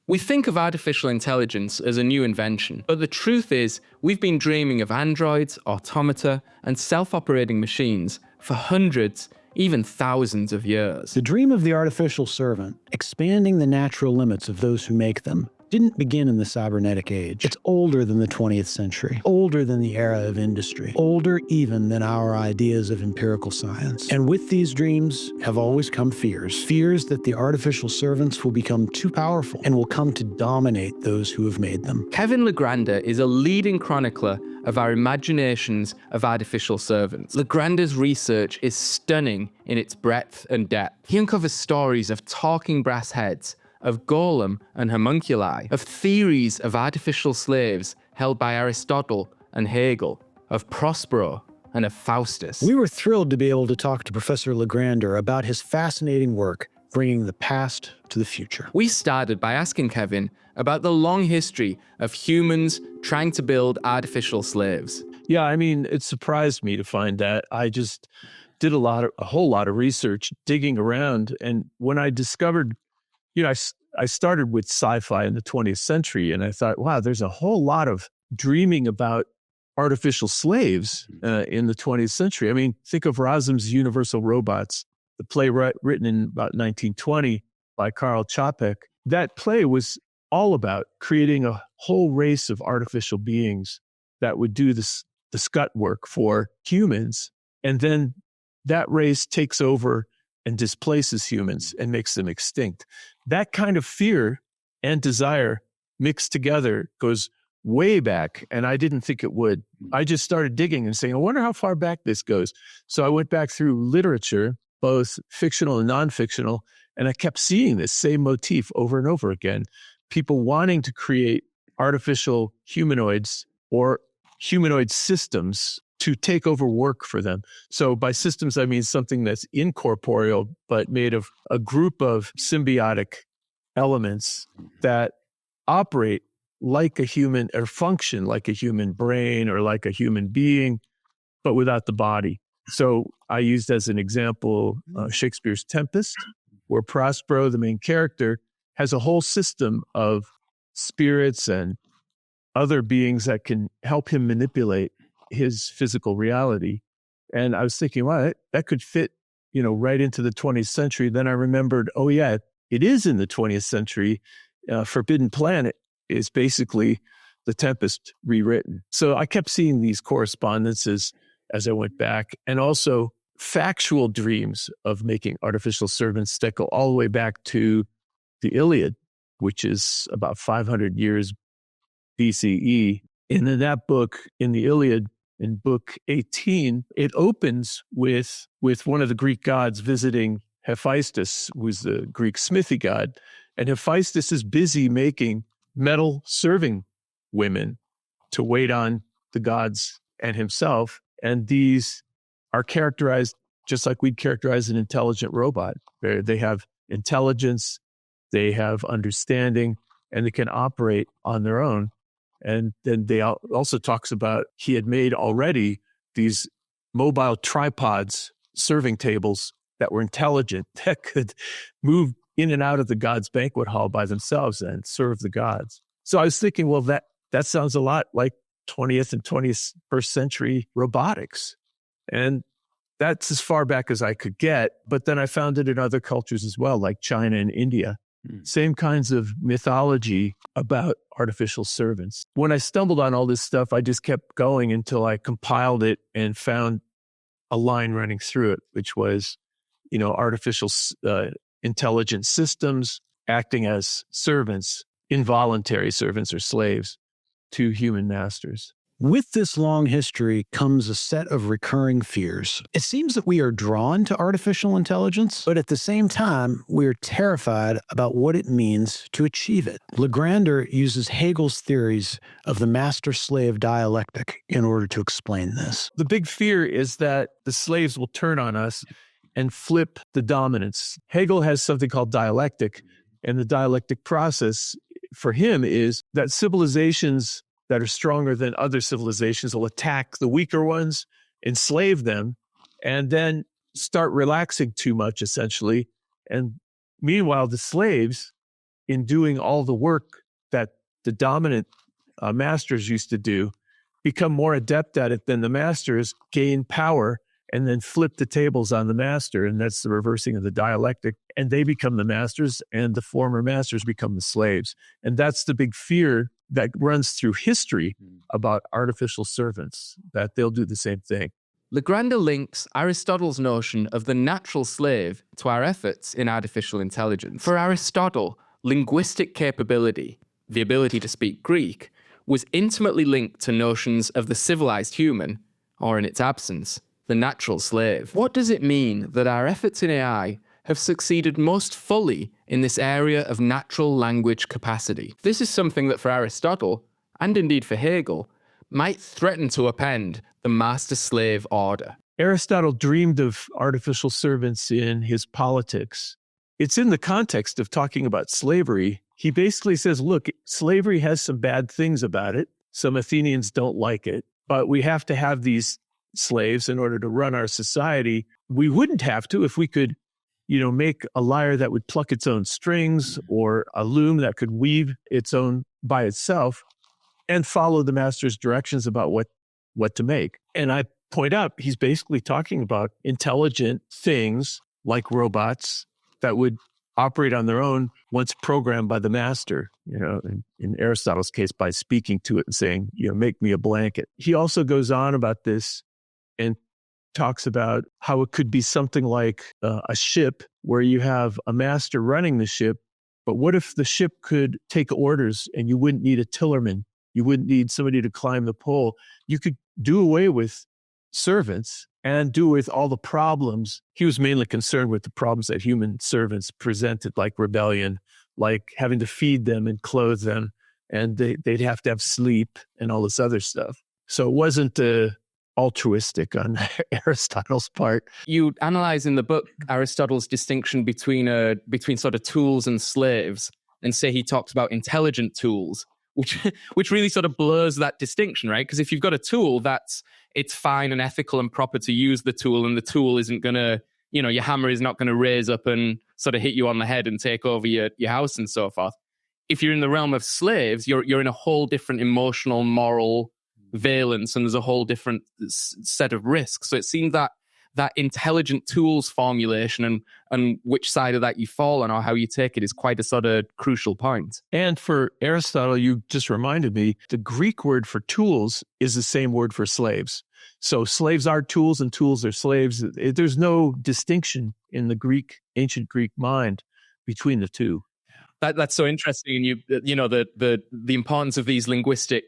We think of artificial intelligence as a new invention, but the truth is we've been dreaming of androids, automata, and self-operating machines for hundreds, even thousands of years. The dream of the artificial servant, expanding the natural limits of those who make them, didn't begin in the cybernetic age. It's older than the 20th century, older than the era of industry, older even than our ideas of empirical science. And with these dreams have always come fears. Fears that the artificial servants will become too powerful and will come to dominate those who have made them. Kevin LaGrandeur is a leading chronicler of our imaginations of artificial servants. LaGrandeur's research is stunning in its breadth and depth. He uncovers stories of talking brass heads, of Golem and Homunculi, of theories of artificial slaves held by Aristotle and Hegel, of Prospero and of Faustus. We were thrilled to be able to talk to Professor LaGrandeur about his fascinating work bringing the past to the future. We started by asking Kevin about the long history of humans trying to build artificial slaves. Yeah, I mean, it surprised me to find that. I just did a whole lot of research digging around, and when I discovered, I started with sci-fi in the 20th century, and I thought, wow, there's a whole lot of dreaming about artificial slaves in the 20th century. I mean, think of Razum's Universal Robots, the play written in about 1920 by Karl Čapek. That play was all about creating a whole race of artificial beings that would do the scut work for humans, and then that race takes over and displaces humans and makes them extinct. That kind of fear and desire mixed together goes way back, and I didn't think it would. I just started digging and saying, I wonder how far back this goes. So I went back through literature, both fictional and non-fictional, and I kept seeing this same motif over and over again. People wanting to create artificial humanoids or humanoid systems to take over work for them. So by systems, I mean something that's incorporeal, but made of a group of symbiotic elements that operate like a human or function like a human brain or like a human being, but without the body. So I used as an example Shakespeare's Tempest, where Prospero, the main character, has a whole system of spirits and other beings that can help him manipulate his physical reality. And I was thinking, wow, that could fit, right into the 20th century. Then I remembered, oh yeah, it is in the 20th century. Forbidden Planet is basically the Tempest rewritten. So I kept seeing these correspondences as I went back, and also factual dreams of making artificial servants that go all the way back to the Iliad, which is about 500 years BCE. And in that book, in the Iliad, in book 18, it opens with one of the Greek gods visiting Hephaestus, who's the Greek smithy god. And Hephaestus is busy making metal serving women to wait on the gods and himself. And these are characterized just like we'd characterize an intelligent robot. They have intelligence, they have understanding, and they can operate on their own. And then they also talks about he had made already these mobile tripods, serving tables that were intelligent, that could move in and out of the god's banquet hall by themselves and serve the gods. So I was thinking, well, that sounds a lot like 20th and 21st century robotics. And that's as far back as I could get. But then I found it in other cultures as well, like China and India. Same kinds of mythology about artificial servants. When I stumbled on all this stuff, I just kept going until I compiled it and found a line running through it, which was, artificial intelligent systems acting as servants, involuntary servants or slaves to human masters. With this long history comes a set of recurring fears. It seems that we are drawn to artificial intelligence, but at the same time, we're terrified about what it means to achieve it. LaGrandeur uses Hegel's theories of the master-slave dialectic in order to explain this. The big fear is that the slaves will turn on us and flip the dominance. Hegel has something called dialectic, and the dialectic process for him is that civilizations that are stronger than other civilizations will attack the weaker ones, enslave them, and then start relaxing too much, essentially. And meanwhile, the slaves in doing all the work that the dominant masters used to do, become more adept at it than the masters, gain power, and then flip the tables on the master. And that's the reversing of the dialectic. And they become the masters, and the former masters become the slaves. And that's the big fear that runs through history about artificial servants, that they'll do the same thing. LaGrandeur links Aristotle's notion of the natural slave to our efforts in artificial intelligence. For Aristotle, linguistic capability, the ability to speak Greek, was intimately linked to notions of the civilized human, or in its absence, the natural slave. What does it mean that our efforts in AI have succeeded most fully in this area of natural language capacity? This is something that for Aristotle, and indeed for Hegel, might threaten to upend the master-slave order. Aristotle dreamed of artificial servants in his Politics. It's in the context of talking about slavery. He basically says, look, slavery has some bad things about it. Some Athenians don't like it, but we have to have these slaves in order to run our society. We wouldn't have to if we could, make a lyre that would pluck its own strings, or a loom that could weave its own by itself, and follow the master's directions about what to make. And I point out, he's basically talking about intelligent things like robots that would operate on their own once programmed by the master, in Aristotle's case, by speaking to it and saying, make me a blanket. He also goes on about this and talks about how it could be something like a ship where you have a master running the ship, but what if the ship could take orders and you wouldn't need a tillerman? You wouldn't need somebody to climb the pole. You could do away with servants and do with all the problems. He was mainly concerned with the problems that human servants presented, like rebellion, like having to feed them and clothe them, and they'd have to have sleep and all this other stuff. So it wasn't altruistic on Aristotle's part. You analyze in the book Aristotle's distinction between sort of tools and slaves, and say he talks about intelligent tools, which really sort of blurs that distinction, right? Because if you've got a tool, it's fine and ethical and proper to use the tool, and the tool isn't going to, your hammer is not going to raise up and sort of hit you on the head and take over your house and so forth. If you're in the realm of slaves, you're in a whole different emotional, moral valence, and there's a whole different set of risks. So it seems that intelligent tools formulation and which side of that you fall on or how you take it is quite a sort of crucial point. And for Aristotle, you just reminded me, the Greek word for tools is the same word for slaves. So slaves are tools and tools are slaves. There's no distinction in the ancient Greek mind between the two. That's so interesting. And the importance of these linguistic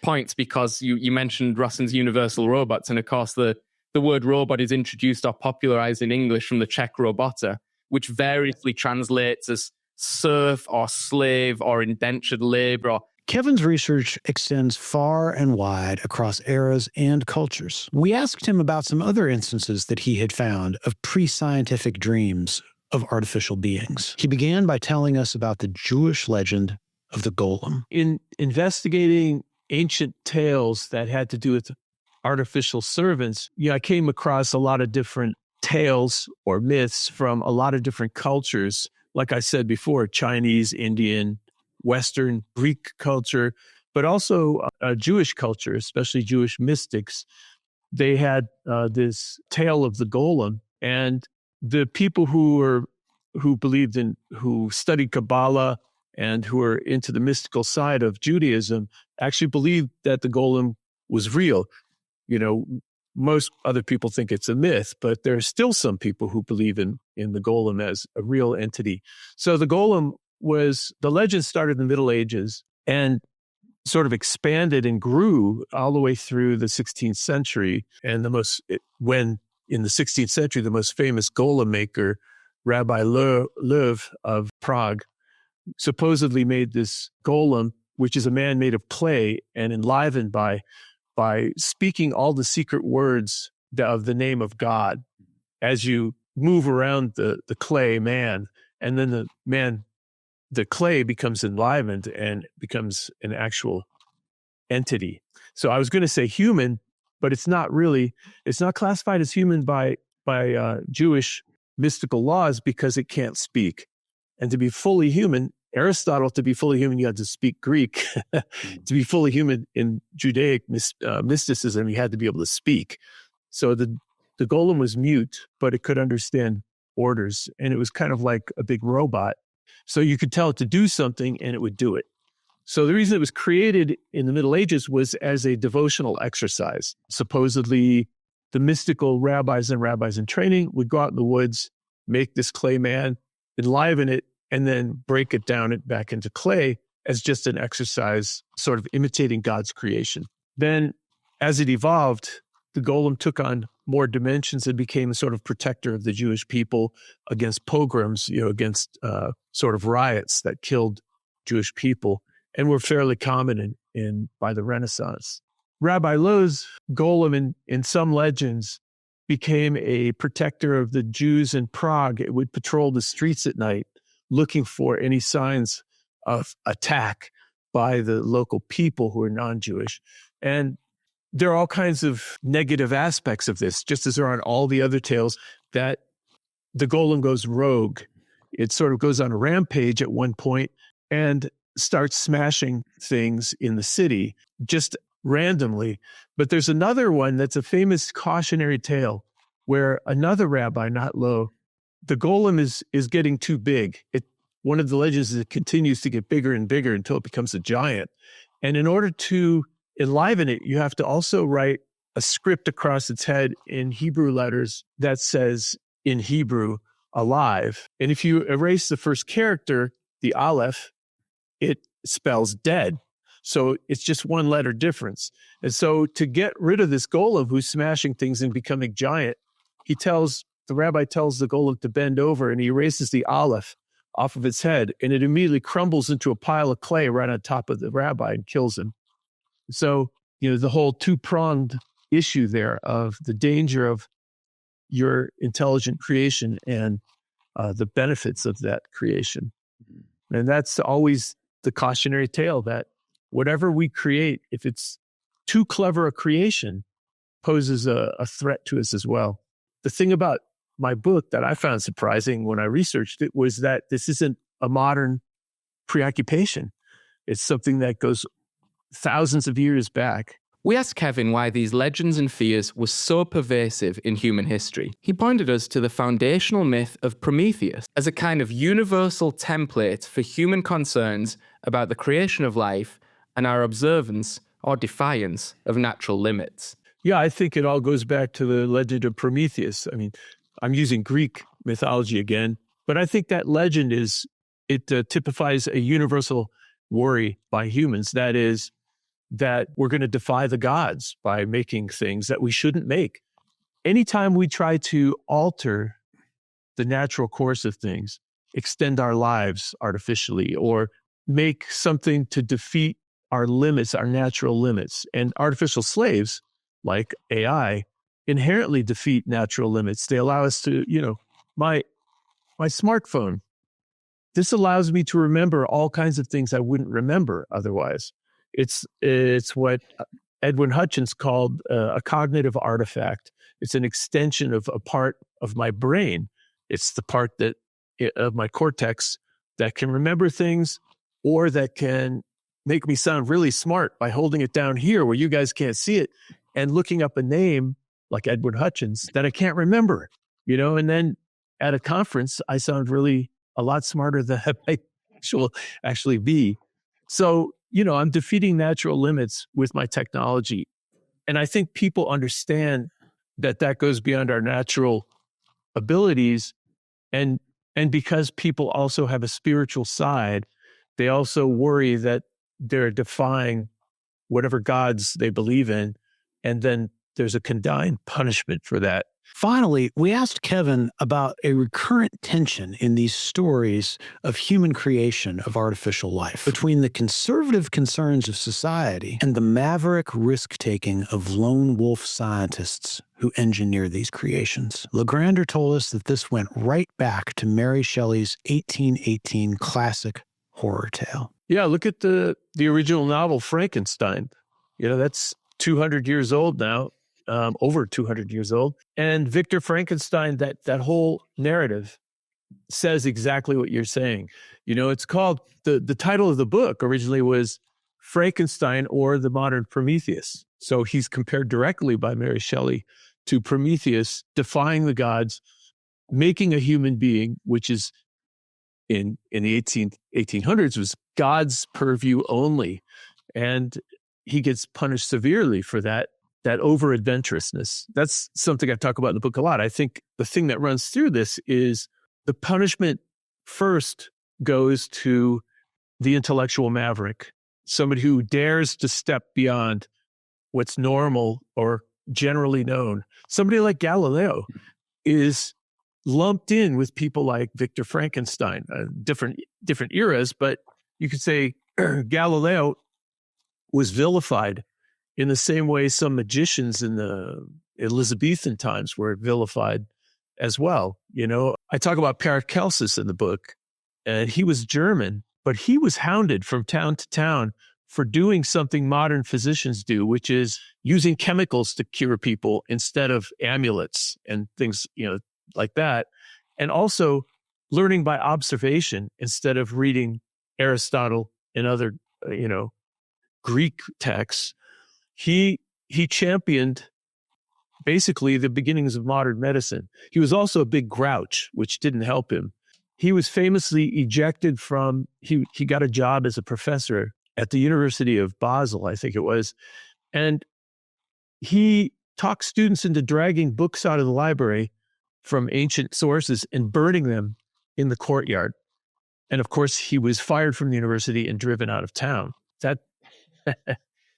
points, because you mentioned Rosson's universal robots, and of course the word robot is introduced or popularized in English from the Czech robota, which variously translates as serf or slave or indentured labor. Kevin's research extends far and wide across eras and cultures. We asked him about some other instances that he had found of pre-scientific dreams of artificial beings. He began by telling us about the Jewish legend of the Golem. In investigating ancient tales that had to do with artificial servants, I came across a lot of different tales or myths from a lot of different cultures. Like I said before, Chinese, Indian, Western, Greek culture, but also Jewish culture, especially Jewish mystics. They had this tale of the golem, and the people who studied Kabbalah and who were into the mystical side of Judaism actually believed that the golem was real. Most other people think it's a myth, but there are still some people who believe in the golem as a real entity. So the golem the legend started in the Middle Ages and sort of expanded and grew all the way through the 16th century. And when in the 16th century, the most famous golem maker, Rabbi Löw of Prague, supposedly made this golem, which is a man made of clay and enlivened by speaking all the secret words of the name of God as you move around the clay man, and then the clay becomes enlivened and becomes an actual entity. So I was going to say human, but it's not classified as human by Jewish mystical laws because it can't speak. And to be fully human, Aristotle, to be fully human, you had to speak Greek. To be fully human in Judaic mysticism, you had to be able to speak. So the golem was mute, but it could understand orders, and it was kind of like a big robot. So you could tell it to do something, and it would do it. So the reason it was created in the Middle Ages was as a devotional exercise. Supposedly, the mystical rabbis in training would go out in the woods, make this clay man, enliven it, and then break it down back into clay as just an exercise, sort of imitating God's creation. Then, as it evolved, the golem took on more dimensions and became a sort of protector of the Jewish people against pogroms, against sort of riots that killed Jewish people, and were fairly common by the Renaissance. Rabbi Lowe's golem, in some legends, became a protector of the Jews in Prague. It would patrol the streets at night, looking for any signs of attack by the local people who are non-Jewish. And there are all kinds of negative aspects of this, just as there are on all the other tales, that the golem goes rogue. It sort of goes on a rampage at one point and starts smashing things in the city, just randomly. But there's another one that's a famous cautionary tale where another rabbi, not Lowe, the golem is getting too big. One of the legends is it continues to get bigger and bigger until it becomes a giant. And in order to enliven it, you have to also write a script across its head in Hebrew letters that says, in Hebrew, alive. And if you erase the first character, the aleph, it spells dead. So it's just one letter difference. And so to get rid of this golem who's smashing things and becoming giant, the rabbi tells the golem to bend over, and he erases the aleph off of its head, and it immediately crumbles into a pile of clay right on top of the rabbi and kills him. So, the whole two-pronged issue there of the danger of your intelligent creation and the benefits of that creation. And that's always the cautionary tale, that whatever we create, if it's too clever a creation, poses a threat to us as well. The thing about my book that I found surprising when I researched it was that this isn't a modern preoccupation. It's something that goes thousands of years back. We asked Kevin why these legends and fears were so pervasive in human history. He pointed us to the foundational myth of Prometheus as a kind of universal template for human concerns about the creation of life and our observance or defiance of natural limits. Yeah, I think it all goes back to the legend of Prometheus. I mean, I'm using Greek mythology again, but I think that legend typifies a universal worry by humans. That is, that we're going to defy the gods by making things that we shouldn't make. Anytime we try to alter the natural course of things, extend our lives artificially, or make something to defeat our limits, our natural limits, and artificial slaves like AI inherently defeat natural limits. They allow us to, my smartphone, this allows me to remember all kinds of things I wouldn't remember otherwise. It's what Edwin Hutchins called a cognitive artifact. It's an extension of a part of my brain. It's the part of my cortex that can remember things, or that can make me sound really smart by holding it down here where you guys can't see it and looking up a name like Edwin Hutchins that I can't remember, and then at a conference, I sound really a lot smarter than I might actually be. So, I'm defeating natural limits with my technology. And I think people understand that goes beyond our natural abilities. And because people also have a spiritual side, they also worry that they're defying whatever gods they believe in. And then there's a condign punishment for that. Finally, we asked Kevin about a recurrent tension in these stories of human creation of artificial life between the conservative concerns of society and the maverick risk-taking of lone wolf scientists who engineer these creations. LaGrandeur told us that this went right back to Mary Shelley's 1818 classic horror tale. Yeah, look at the original novel, Frankenstein. That's 200 years old now. Over 200 years old. And Victor Frankenstein, that whole narrative says exactly what you're saying. It's called, the title of the book originally was Frankenstein or the Modern Prometheus. So he's compared directly by Mary Shelley to Prometheus, defying the gods, making a human being, which is in the 1800s was God's purview only. And he gets punished severely for that over-adventurousness. That's something I talk about in the book a lot. I think the thing that runs through this is the punishment first goes to the intellectual maverick, somebody who dares to step beyond what's normal or generally known. Somebody like Galileo is lumped in with people like Victor Frankenstein, different eras, but you could say Galileo was vilified in the same way some magicians in the Elizabethan times were vilified as well. I talk about Paracelsus in the book, and he was German, but he was hounded from town to town for doing something modern physicians do, which is using chemicals to cure people instead of amulets and things, like that. And also learning by observation instead of reading Aristotle and other, Greek texts. He championed basically the beginnings of modern medicine. He was also a big grouch, which didn't help him. He was famously ejected he got a job as a professor at the University of Basel, I think it was. And he talked students into dragging books out of the library from ancient sources and burning them in the courtyard. And of course, he was fired from the university and driven out of town.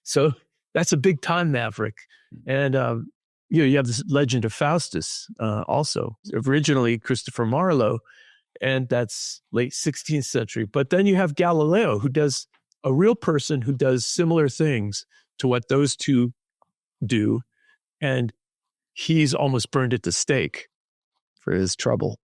So that's a big time maverick. And, you have this legend of Faustus also, originally Christopher Marlowe, and that's late 16th century. But then you have Galileo, who does a real person who does similar things to what those two do. And he's almost burned at the stake for his trouble.